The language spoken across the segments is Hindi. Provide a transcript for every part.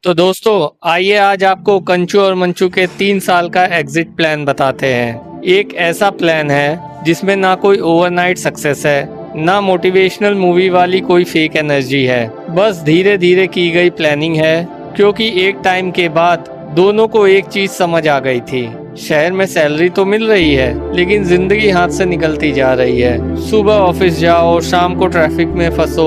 तो दोस्तों, आइए आज आपको कंचू और मंचू के 3 साल का एग्जिट प्लान बताते हैं। एक ऐसा प्लान है जिसमें ना कोई ओवरनाइट सक्सेस है, ना मोटिवेशनल मूवी वाली कोई फेक एनर्जी है। बस धीरे धीरे की गई प्लानिंग है, क्योंकि एक टाइम के बाद दोनों को एक चीज समझ आ गई थी। शहर में सैलरी तो मिल रही है, लेकिन जिंदगी हाथ से निकलती जा रही है। सुबह ऑफिस जाओ, शाम को ट्रैफिक में फंसो,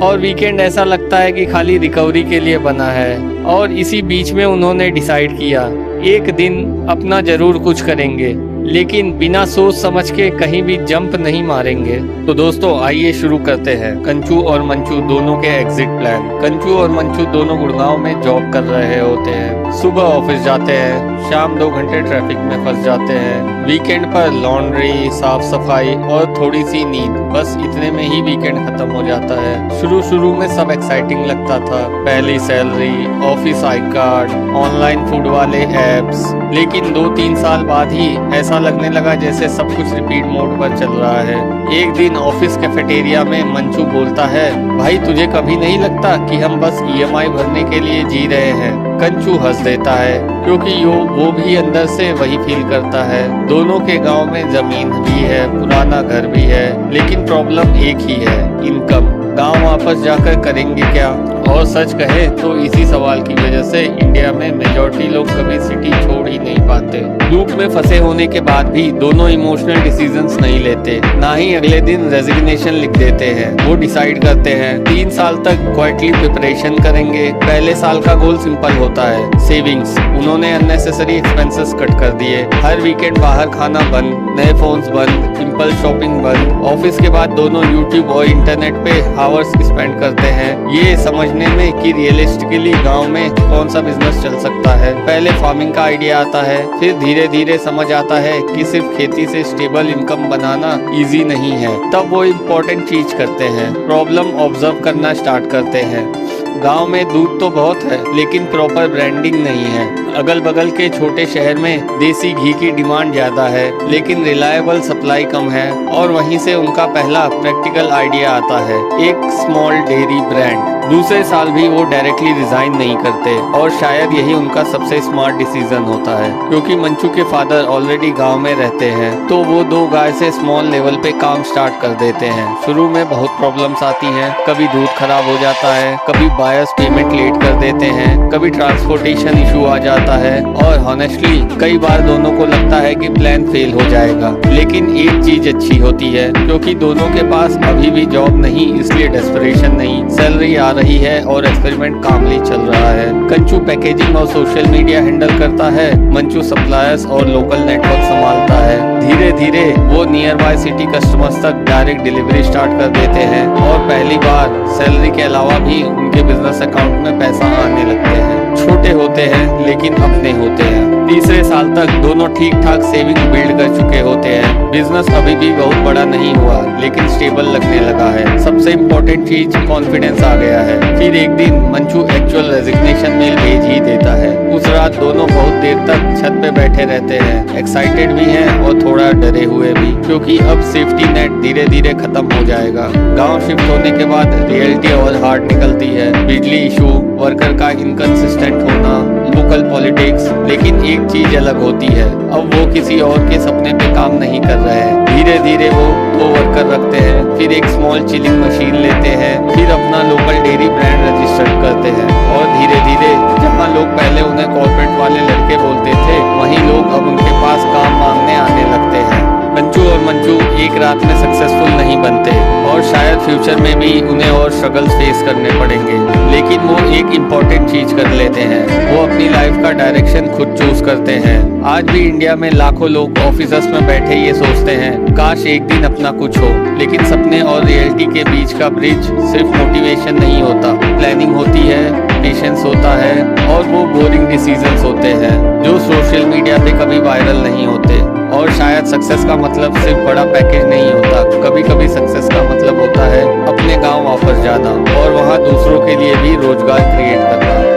और वीकेंड ऐसा लगता है कि खाली रिकवरी के लिए बना है। और इसी बीच में उन्होंने डिसाइड किया, एक दिन अपना जरूर कुछ करेंगे, लेकिन बिना सोच समझ के कहीं भी जंप नहीं मारेंगे। तो दोस्तों, आइए शुरू करते हैं कंचू और मंचू दोनों के एग्जिट प्लान। कंचू और मंचू दोनों गुड़गांव में जॉब कर रहे होते हैं। सुबह ऑफिस जाते हैं, शाम 2 घंटे ट्रैफिक में फंस जाते हैं। वीकेंड पर लॉन्ड्री, साफ सफाई और थोड़ी सी नींद, बस इतने में ही वीकेंड खत्म हो जाता है। शुरू में सब एक्साइटिंग लगता था, पहली salary, office I card, online food वाले एप्स। लेकिन 2-3 साल बाद ही ऐसा लगने लगा जैसे सब कुछ रिपीट मोड पर चल रहा है। एक दिन ऑफिस कैफेटेरिया में मंचू बोलता है, भाई तुझे कभी नहीं लगता कि हम बस ईएमआई भरने के लिए जी रहे हैं? कंचू हंस देता है, क्योंकि वो भी अंदर से वही फील करता है। दोनों के गांव में जमीन भी है, पुराना घर भी है, लेकिन प्रॉब्लम एक ही है, इनकम। गांव वापस जाकर करेंगे क्या? और सच कहे तो इसी सवाल की वजह से इंडिया में मेजॉरिटी लोग कभी सिटी छोड़ ही नहीं पाते। लूप में फंसे होने के बाद भी दोनों इमोशनल डिसीजंस नहीं लेते, ना ही अगले दिन रेजिग्नेशन लिख देते हैं। वो डिसाइड करते हैं 3 साल तक क्वाइटली प्रिपरेशन करेंगे। पहले साल का गोल सिंपल होता है, सेविंग्स। उन्होंने अननेसेसरी एक्सपेंसेस कट कर दिए। हर वीकेंड बाहर खाना बंद, नए फोन्स बंद, सिंपल शॉपिंग बंद। ऑफिस के बाद दोनों यूट्यूब और इंटरनेट पे आवर्स स्पेंड करते हैं, ये समझने में कि रियलिस्टिकली गांव में कौन सा बिजनेस चल सकता है। पहले फार्मिंग का आइडिया आता है, फिर धीरे धीरे समझ आता है कि सिर्फ खेती से स्टेबल इनकम बनाना इजी नहीं है। तब वो इम्पोर्टेंट चीज करते हैं, प्रॉब्लम ऑब्जर्व करना स्टार्ट करते हैं। गांव में दूध तो बहुत है, लेकिन प्रॉपर ब्रांडिंग नहीं है। अगल बगल के छोटे शहर में देसी घी की डिमांड ज्यादा है, लेकिन रिलायबल सप्लाई कम है। और वहीं से उनका पहला प्रैक्टिकल आइडिया आता है, एक स्मॉल डेयरी ब्रांड। दूसरे साल भी वो डायरेक्टली रिजाइन नहीं करते, और शायद यही उनका सबसे स्मार्ट डिसीजन होता है, क्योंकि मंचू के फादर ऑलरेडी गांव में रहते हैं, तो वो 2 गाय से स्मॉल लेवल पे काम स्टार्ट कर देते हैं। शुरू में बहुत प्रॉब्लम्स आती हैं, कभी दूध खराब हो जाता है, कभी बायर्स पेमेंट लेट कर देते हैं, कभी ट्रांसपोर्टेशन इशू आ जाता है, और हॉनेस्टली कई बार दोनों को लगता है कि प्लान फेल हो जाएगा। लेकिन एक चीज अच्छी होती है, क्योंकि दोनों के पास अभी भी जॉब नहीं, इसलिए डेस्परेशन नहीं, सैलरी आ रही है और एक्सपेरिमेंट कामली चल रहा है। कंचू पैकेजिंग और सोशल मीडिया हैंडल करता है, मंचू सप्लायर्स और लोकल नेटवर्क संभालता है। धीरे धीरे वो नियर बाय सिटी कस्टमर्स तक डायरेक्ट डिलीवरी स्टार्ट कर देते हैं, और पहली बार सैलरी के अलावा भी उनके बिजनेस अकाउंट में पैसा आने लगते हैं। छोटे होते हैं लेकिन अपने होते हैं। तीसरे साल तक दोनों ठीक ठाक सेविंग बिल्ड कर चुके होते हैं। बिजनेस अभी भी बहुत बड़ा नहीं हुआ, लेकिन स्टेबल लगने लगा है। सबसे इम्पोर्टेंट चीज कॉन्फिडेंस आ गया है। फिर एक दिन मंचू एक्चुअल रेजिग्नेशन मेल भेज ही देता है। उस रात दोनों बहुत देर तक छत पे बैठे रहते हैं, एक्साइटेड भी हैं और थोड़ा डरे हुए भी, क्योंकि अब सेफ्टी नेट धीरे धीरे खत्म हो जाएगा। गांव शिफ्ट होने के बाद रियलिटी और हार्ड निकलती है, बिजली इशू, वर्कर का इनकंसिस्टेंट होना, लोकल पॉलिटिक्स। लेकिन एक चीज अलग होती है, अब वो किसी और के सपने पे काम नहीं कर रहे हैं। धीरे धीरे वो 2 वर्कर रखते हैं, फिर एक स्मॉल चिलिंग मशीन लेते हैं, फिर अपना लोकल डेयरी ब्रांड रजिस्टर करते हैं। और धीरे धीरे जहाँ लोग पहले उन्हें कॉर्पोरेट वाले लड़के बोलते थे, वहीं लोग अब उनके पास काम मांगने आने लगते हैं। कंचू और मंचू एक रात में सक्सेसफुल नहीं बनते, और शायद फ्यूचर में भी उन्हें और स्ट्रगल्स फेस करने पड़ेंगे, लेकिन वो एक इम्पॉर्टेंट चीज कर लेते हैं, वो अपनी लाइफ का डायरेक्शन खुद चूज करते हैं। आज भी इंडिया में लाखों लोग ऑफिसर्स में बैठे ये सोचते हैं, काश एक दिन अपना कुछ हो। लेकिन सपने और रियलिटी के बीच का ब्रिज सिर्फ मोटिवेशन नहीं होता, प्लानिंग होती है, पेशेंस होता है, और वो बोरिंग डिसीजंस होते हैं जो सोशल मीडिया पे कभी वायरल नहीं होते। और शायद सक्सेस का मतलब सिर्फ बड़ा पैकेज नहीं होता, कभी कभी सक्सेस का मतलब होता है अपने गांव वापस जाना, और वहां दूसरों के लिए भी रोजगार क्रिएट करना।